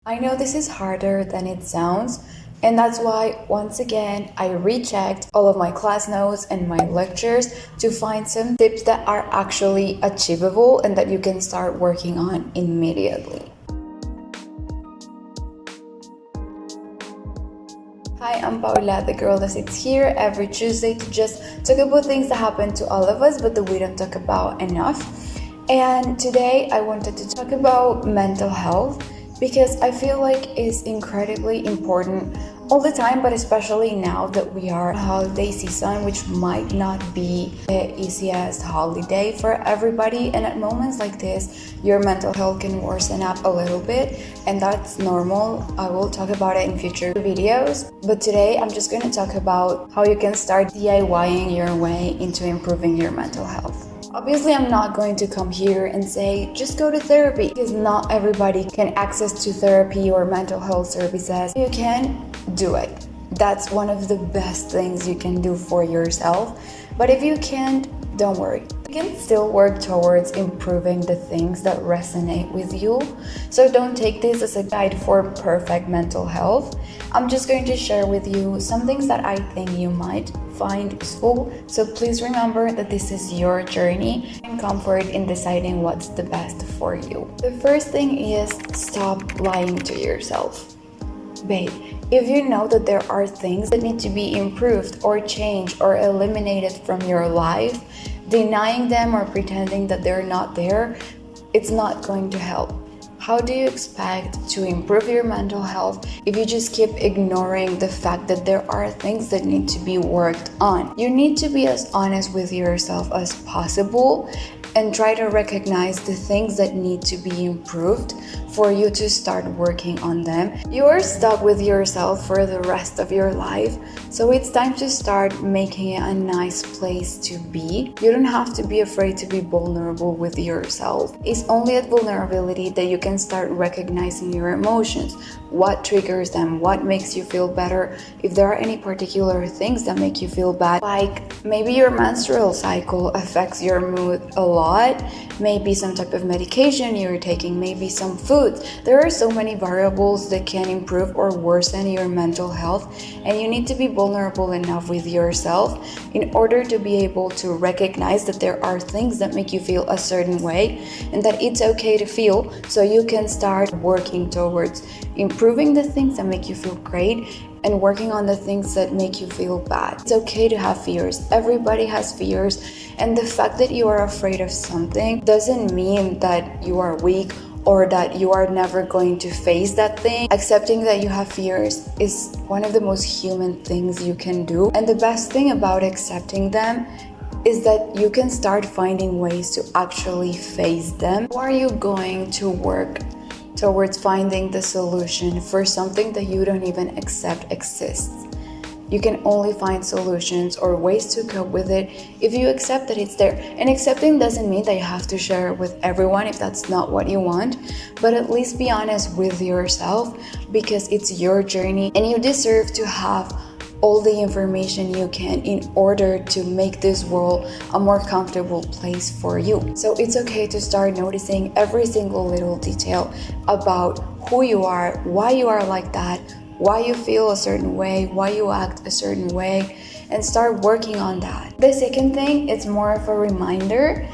I know this is harder than it sounds, and that's why, once again, I rechecked all of my class notes and my lectures to find some tips that are actually achievable and that you can start working on immediately. Hi, I'm Paula, the girl that sits here every Tuesday to just talk about things that happen to all of us but that we don't talk about enough. And today I wanted to talk about mental health because I feel like it's incredibly important all the time, but especially now that we are holiday season, which might not be the easiest holiday for everybody. And at moments like this, your mental health can worsen up a little bit, and that's normal. I will talk about it in future videos. But today I'm just going to talk about how you can start DIYing your way into improving your mental health. Obviously, I'm not going to come here and say, just go to therapy, because not everybody can access to therapy or mental health services. You can do it. That's one of the best things you can do for yourself. But if you can't, don't worry. You can still work towards improving the things that resonate with you. So don't take this as a guide for perfect mental health. I'm just going to share with you some things that I think you might find useful. So please remember that this is your journey and comfort in deciding what's the best for you. The first thing is stop lying to yourself. Babe, if you know that there are things that need to be improved or changed or eliminated from your life, denying them or pretending that they're not there, it's not going to help. How do you expect to improve your mental health if you just keep ignoring the fact that there are things that need to be worked on? You need to be as honest with yourself as possible and try to recognize the things that need to be improved for you to start working on them. You are stuck with yourself for the rest of your life, so it's time to start making it a nice place to be. You don't have to be afraid to be vulnerable with yourself. It's only at vulnerability that you can start recognizing your emotions, what triggers them, what makes you feel better, if there are any particular things that make you feel bad, like maybe your menstrual cycle affects your mood a lot, maybe some type of medication you're taking, maybe some foods. There are so many variables that can improve or worsen your mental health, and you need to be vulnerable enough with yourself in order to be able to recognize that there are things that make you feel a certain way and that it's okay to feel, so you can start working towards improving the things that make you feel great and working on the things that make you feel bad. It's okay to have fears. Everybody has fears, and the fact that you are afraid of something doesn't mean that you are weak or that you are never going to face that thing. Accepting that you have fears is one of the most human things you can do, and the best thing about accepting them is that you can start finding ways to actually face them. How are you going to work towards finding the solution for something that you don't even accept exists? You can only find solutions or ways to cope with it if you accept that it's there. And accepting doesn't mean that you have to share it with everyone if that's not what you want, but at least be honest with yourself, because it's your journey and you deserve to have all the information you can in order to make this world a more comfortable place for you. So it's okay to start noticing every single little detail about who you are, why you are like that, why you feel a certain way, why you act a certain way, and start working on that. The second thing is more of a reminder,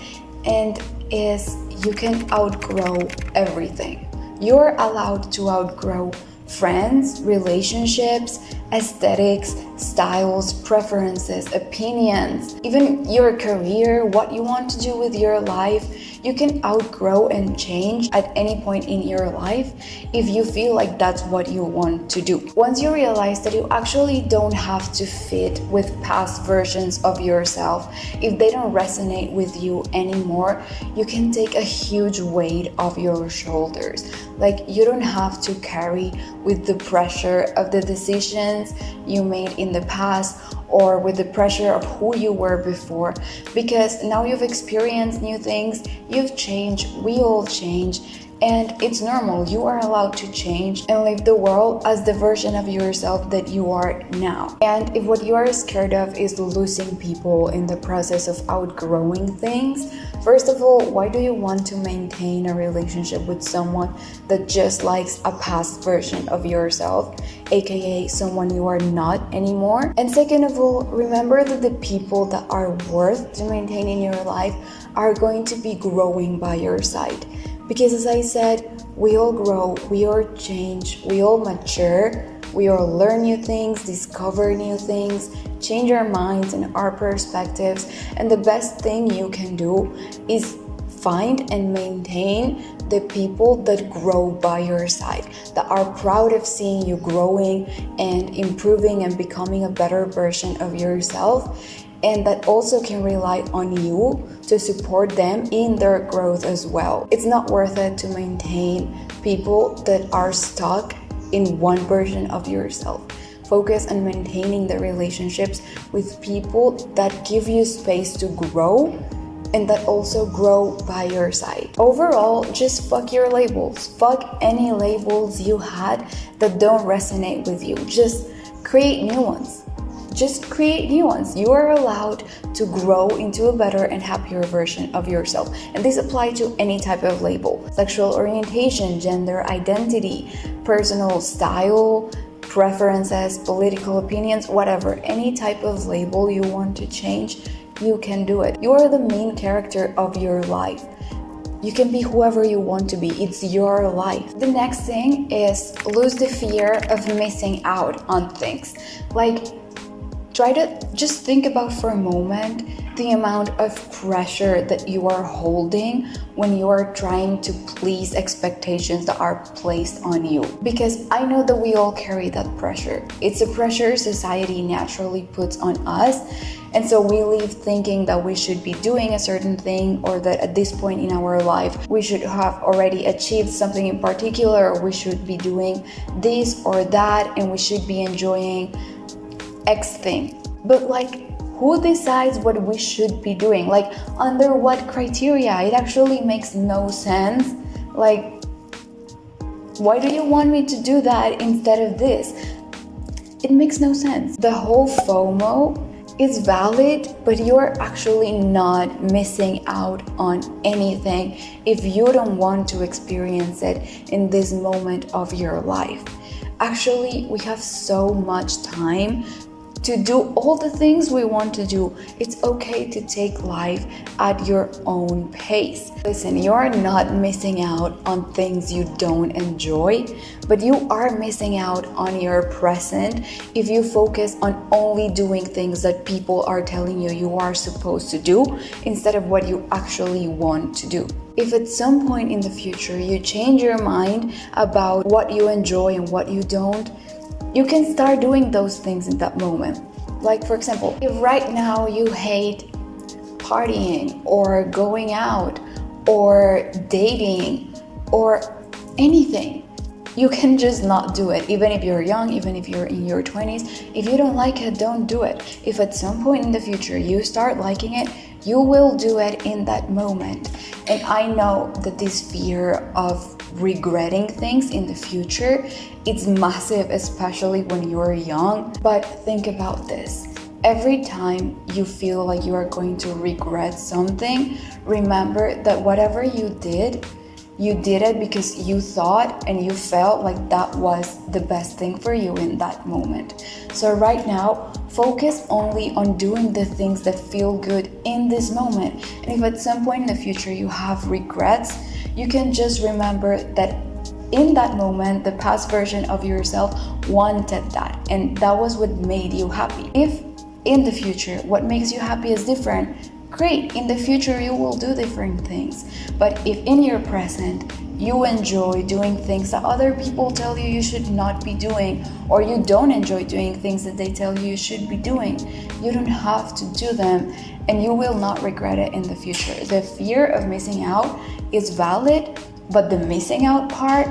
and is you can outgrow everything. You're allowed to outgrow friends, relationships, aesthetics, styles, preferences, opinions, even your career, what you want to do with your life. You can outgrow and change at any point in your life if you feel like that's what you want to do. Once you realize that you actually don't have to fit with past versions of yourself, if they don't resonate with you anymore, you can take a huge weight off your shoulders. Like, you don't have to carry with the pressure of the decisions you made in the past or with the pressure of who you were before, because now you've experienced new things, you've changed, we all change, And it's normal. You are allowed to change and live the world as the version of yourself that you are now. And if what you are scared of is losing people in the process of outgrowing things, first of all, why do you want to maintain a relationship with someone that just likes a past version of yourself, aka someone you are not anymore? And second of all, remember that the people that are worth to maintain in your life are going to be growing by your side. Because as I said, we all grow, we all change, we all mature, we all learn new things, discover new things, change our minds and our perspectives. And the best thing you can do is find and maintain the people that grow by your side, that are proud of seeing you growing and improving and becoming a better version of yourself, and that also can rely on you to support them in their growth as well. It's not worth it to maintain people that are stuck in one version of yourself. Focus on maintaining the relationships with people that give you space to grow and that also grow by your side. Overall, just fuck your labels. Fuck any labels you had that don't resonate with you. Just create new ones. Just create new ones. You are allowed to grow into a better and happier version of yourself. And this applies to any type of label. Sexual orientation, gender identity, personal style, preferences, political opinions, whatever. Any type of label you want to change, you can do it. You are the main character of your life. You can be whoever you want to be. It's your life. The next thing is lose the fear of missing out on things. Try to just think about for a moment the amount of pressure that you are holding when you are trying to please expectations that are placed on you. Because I know that we all carry that pressure. It's a pressure society naturally puts on us. And so we live thinking that we should be doing a certain thing, or that at this point in our life we should have already achieved something in particular, or we should be doing this or that, and we should be enjoying X thing. But who decides what we should be doing? Under what criteria? It actually makes no sense. Why do you want me to do that instead of this? It makes no sense. The whole FOMO is valid, but you're actually not missing out on anything if you don't want to experience it in this moment of your life. Actually, we have so much time to do all the things we want to do. It's okay to take life at your own pace. Listen, you're not missing out on things you don't enjoy, but you are missing out on your present if you focus on only doing things that people are telling you you are supposed to do instead of what you actually want to do. If at some point in the future you change your mind about what you enjoy and what you don't, you can start doing those things in that moment. For example, if right now you hate partying or going out or dating or anything, you can just not do it. Even if you're young, even if you're in your 20s, if you don't like it, don't do it. If at some point in the future you start liking it, you will do it in that moment. And I know that this fear of regretting things in the future, it's massive, especially when you're young. But think about this. Every time you feel like you are going to regret something, remember that whatever you did it because you thought and you felt like that was the best thing for you in that moment. So right now, focus only on doing the things that feel good in this moment. And if at some point in the future you have regrets, you can just remember that in that moment, the past version of yourself wanted that, and that was what made you happy. If in the future what makes you happy is different, great, in the future you will do different things. But if in your present you enjoy doing things that other people tell you should not be doing, or you don't enjoy doing things that they tell you should be doing, you don't have to do them, and you will not regret it in the future. The fear of missing out is valid, but the missing out part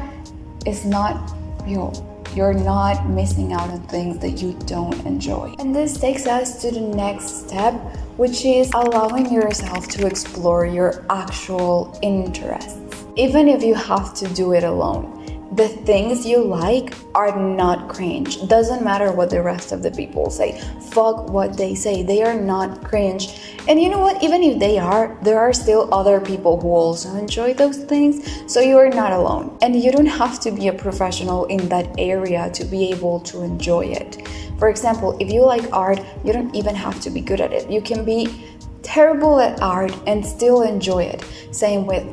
is not real. You're not missing out on things that you don't enjoy. And this takes us to the next step, which is allowing yourself to explore your actual interests. even if you have to do it alone. The things you like are not cringe. Doesn't matter what the rest of the people say. Fuck what they say. They are not cringe. And you know what? Even if they are, there are still other people who also enjoy those things. So you are not alone. And you don't have to be a professional in that area to be able to enjoy it. For example, if you like art, you don't even have to be good at it. You can be terrible at art and still enjoy it. Same with,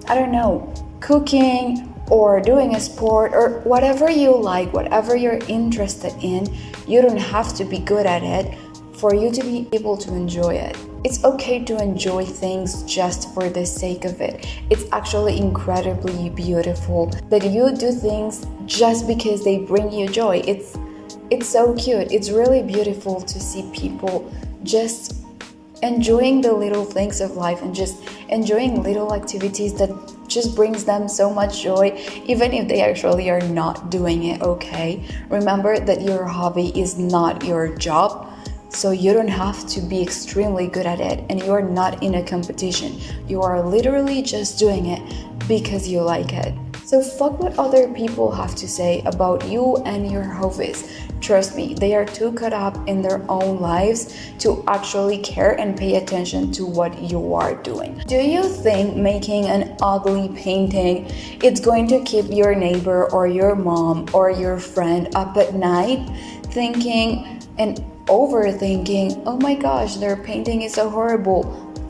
I don't know, cooking, or doing a sport, or whatever you like, whatever you're interested in. You don't have to be good at it for you to be able to enjoy it. It's okay to enjoy things just for the sake of it. It's actually incredibly beautiful that you do things just because they bring you joy. It's so cute. It's really beautiful to see people just enjoying the little things of life and just enjoying little activities that just brings them so much joy, even if they actually are not doing it. Okay, remember that your hobby is not your job, so you don't have to be extremely good at it, and you are not in a competition. You are literally just doing it because you like it. So fuck what other people have to say about you and your hobbies. Trust me, they are too caught up in their own lives to actually care and pay attention to what you are doing. Do you think making an ugly painting it's going to keep your neighbor or your mom or your friend up at night thinking and overthinking, oh my gosh, their painting is so horrible?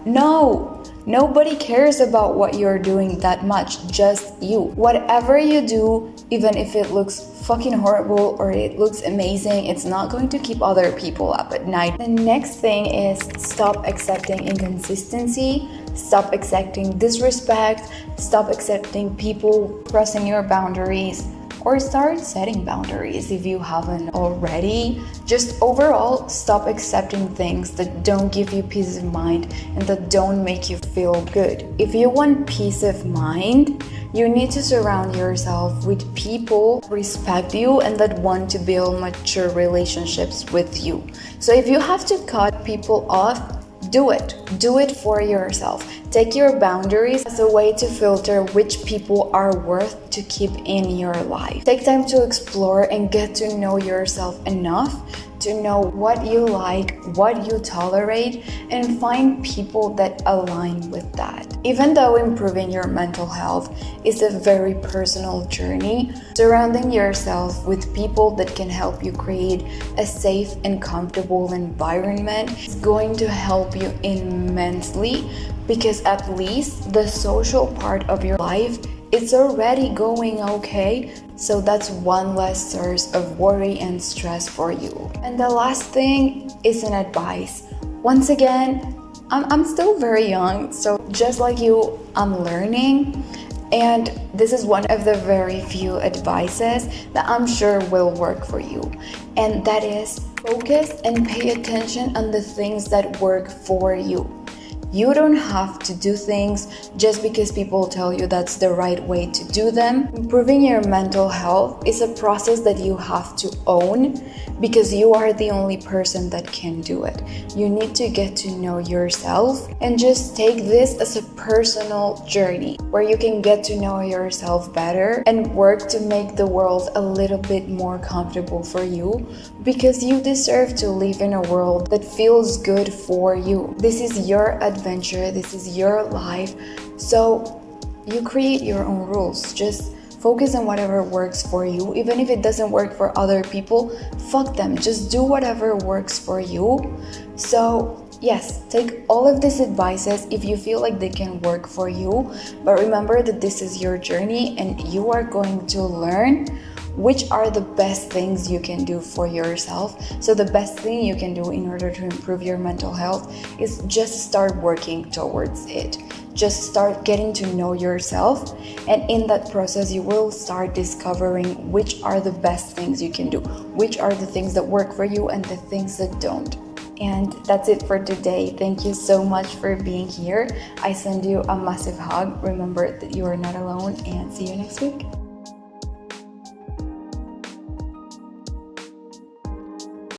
No! Nobody cares about what you're doing that much, just you. Whatever you do, even if it looks fucking horrible or it looks amazing, it's not going to keep other people up at night. The next thing is stop accepting inconsistency, stop accepting disrespect, stop accepting people crossing your boundaries, or start setting boundaries if you haven't already. Just overall, stop accepting things that don't give you peace of mind and that don't make you feel good. If you want peace of mind, you need to surround yourself with people who respect you and that want to build mature relationships with you. So if you have to cut people off, do it. Do it for yourself. Take your boundaries as a way to filter which people are worth to keep in your life. Take time to explore and get to know yourself enough to know what you like, what you tolerate, and find people that align with that. Even though improving your mental health is a very personal journey, surrounding yourself with people that can help you create a safe and comfortable environment is going to help you immensely, because at least the social part of your life it's already going okay, so that's one less source of worry and stress for you. And the last thing is an advice. Once again, I'm still very young, so just like you, I'm learning, and this is one of the very few advices that I'm sure will work for you, and that is focus and pay attention on the things that work for you. You don't have to do things just because people tell you that's the right way to do them. Improving your mental health is a process that you have to own because you are the only person that can do it. You need to get to know yourself and just take this as a personal journey where you can get to know yourself better and work to make the world a little bit more comfortable for you, because you deserve to live in a world that feels good for you. This is your adventure, this is your life, so you create your own rules. Just focus on whatever works for you. Even if it doesn't work for other people, fuck them. Just do whatever works for you. So yes, take all of these advices if you feel like they can work for you, but remember that this is your journey and you are going to learn which are the best things you can do for yourself. So the best thing you can do in order to improve your mental health is just start working towards it. Just start getting to know yourself, and in that process you will start discovering which are the best things you can do, which are the things that work for you and the things that don't. And that's it for today. Thank you so much for being here. I send you a massive hug. Remember that you are not alone, and see you next week.